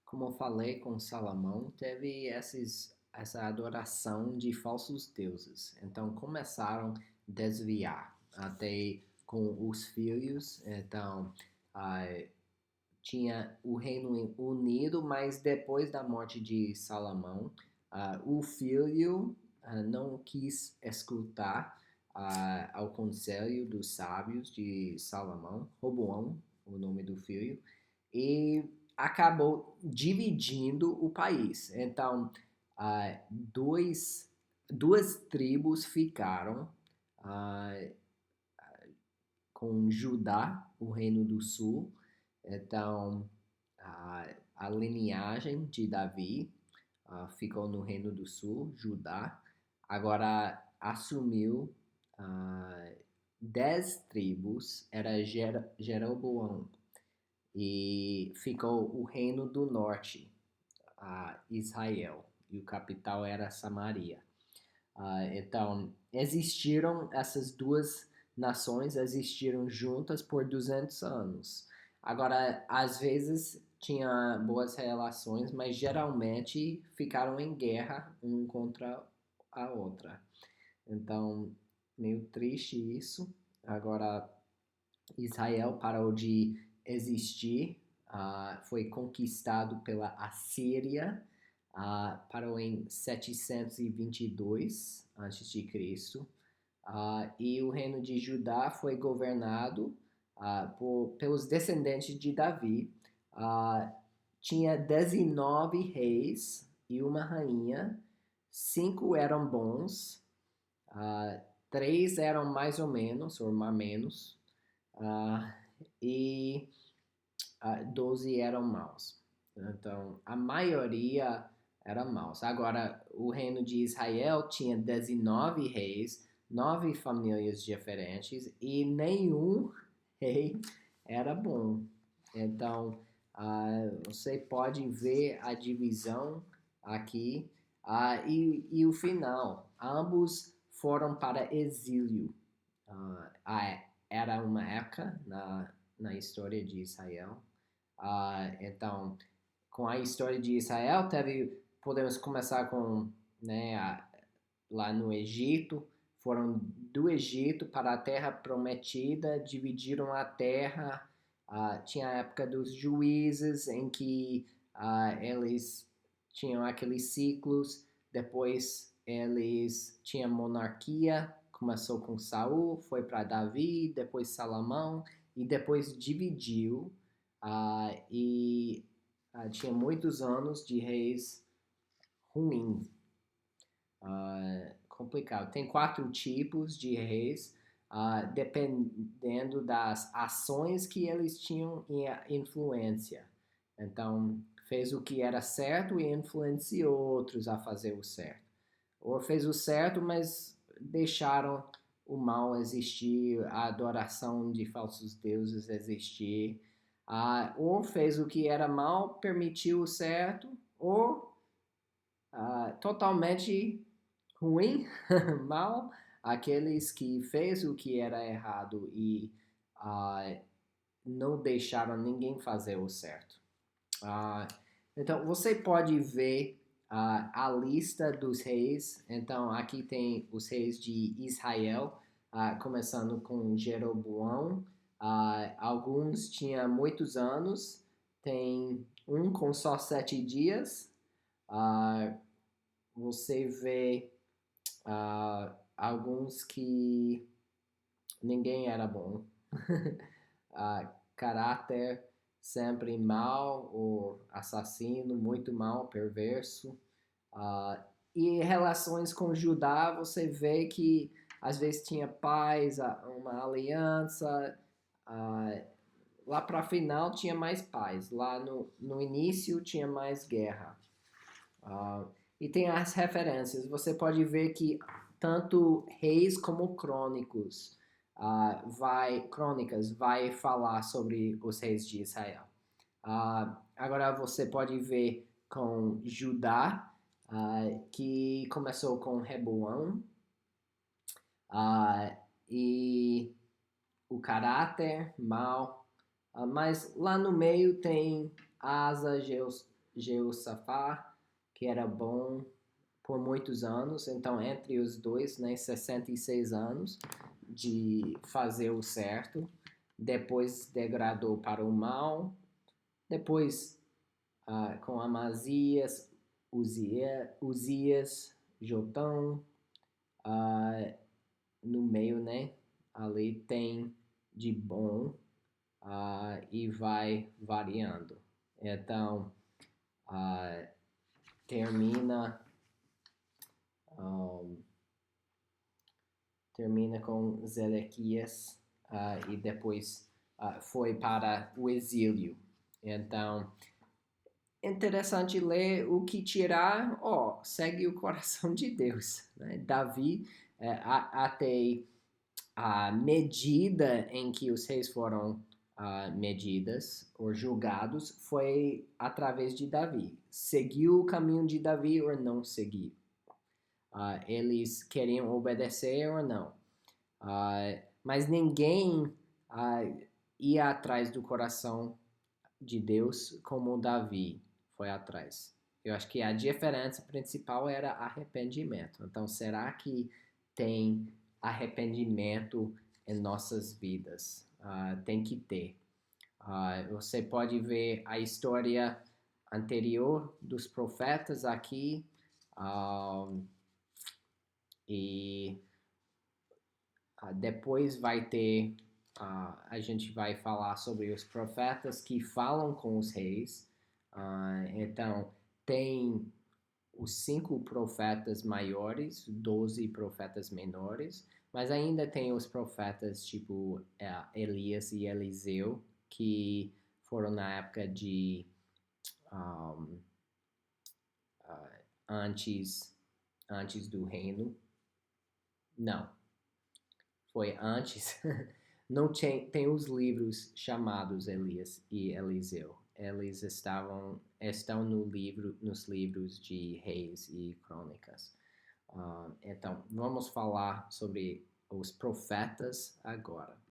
como eu falei com Salomão, teve essa adoração de falsos deuses. Então começaram a desviar até com os filhos. Então ah, tinha o Reino Unido, mas depois da morte de Salomão, o filho não quis escutar ao conselho dos sábios de Salomão, Roboão, o nome do filho, e acabou dividindo o país. Então, duas tribos ficaram ah, com Judá, o reino do sul. Então, a linhagem de Davi ficou no reino do sul, Judá. Agora assumiu ah, 10 tribos, era Jeroboão, e ficou o reino do norte, Israel, e o capital era Samaria. Então, existiram essas duas nações, existiram juntas por 200 anos. Agora, às vezes tinha boas relações, mas geralmente ficaram em guerra um contra a outra. Então, meio triste isso. Agora, Israel parou de existir, foi conquistado pela Assíria, parou em 722 a.C., e o reino de Judá foi governado pelos descendentes de Davi. Tinha 19 reis e uma rainha, 5 eram bons, 3 eram mais ou menos, ou mais menos, ah, e 12 eram maus. Então, a maioria era maus. Agora, o reino de Israel tinha 19 reis, 9 famílias diferentes, e nenhum rei era bom. Então, você pode ver a divisão aqui, e o final. Ambos foram para exílio. Era uma época na história de Israel. Então, com a história de Israel, podemos começar com, né, lá no Egito, foram do Egito para a Terra Prometida, dividiram a terra. Tinha a época dos juízes, em que eles tinham aqueles ciclos, depois eles tinham monarquia, começou com Saul, foi para Davi, depois Salomão, e depois dividiu, e tinha muitos anos de reis ruins. Complicado. Tem 4 tipos de reis, dependendo das ações que eles tinham influência. Então, fez o que era certo e influenciou outros a fazer o certo. Ou fez o certo, mas deixaram o mal existir, a adoração de falsos deuses existir. Ou fez o que era mal, permitiu o certo, ou totalmente ruim, mal, aqueles que fez o que era errado e não deixaram ninguém fazer o certo. Então, você pode ver a lista dos reis. Então, aqui tem os reis de Israel, começando com Jeroboão. Alguns tinham muitos anos, tem um com só 7 dias. Você vê alguns que ninguém era bom. Caráter sempre mal, ou assassino, muito mal, perverso. E relações com Judá, você vê que às vezes tinha paz, uma aliança. Lá para final tinha mais paz. Lá no início tinha mais guerra. E tem as referências. Você pode ver que tanto Reis como Crônicas vai falar sobre os reis de Israel. Agora você pode ver com Judá, que começou com Reboão, e o caráter mal, mas lá no meio tem Asa, Jeosafá, que era bom por muitos anos, então entre os dois, né, 66 anos de fazer o certo, depois degradou para o mal, depois com Amazias, Uzias, Jotão, no meio, né, ali tem de bom e vai variando. Então, termina um, termina com Zedequias e depois foi para o exílio. Então, interessante ler o que tirar, segue o coração de Deus. Né? Davi, até a medida em que os reis foram medidas ou julgados foi através de Davi. Seguiu o caminho de Davi ou não seguiu? Eles queriam obedecer ou não? Mas ninguém ia atrás do coração de Deus como Davi foi atrás. Eu acho que a diferença principal era arrependimento. Então, será que tem arrependimento em nossas vidas? Tem que ter. Você pode ver a história anterior dos profetas aqui e depois vai ter a gente vai falar sobre os profetas que falam com os reis. Então, tem os 5 profetas maiores, 12 profetas menores, mas ainda tem os profetas tipo Elias e Eliseu, que foram na época de antes do reino. Não, foi antes. Não tem os livros chamados Elias e Eliseu. Eles estão nos livros de Reis e Crônicas. Então, vamos falar sobre os profetas agora.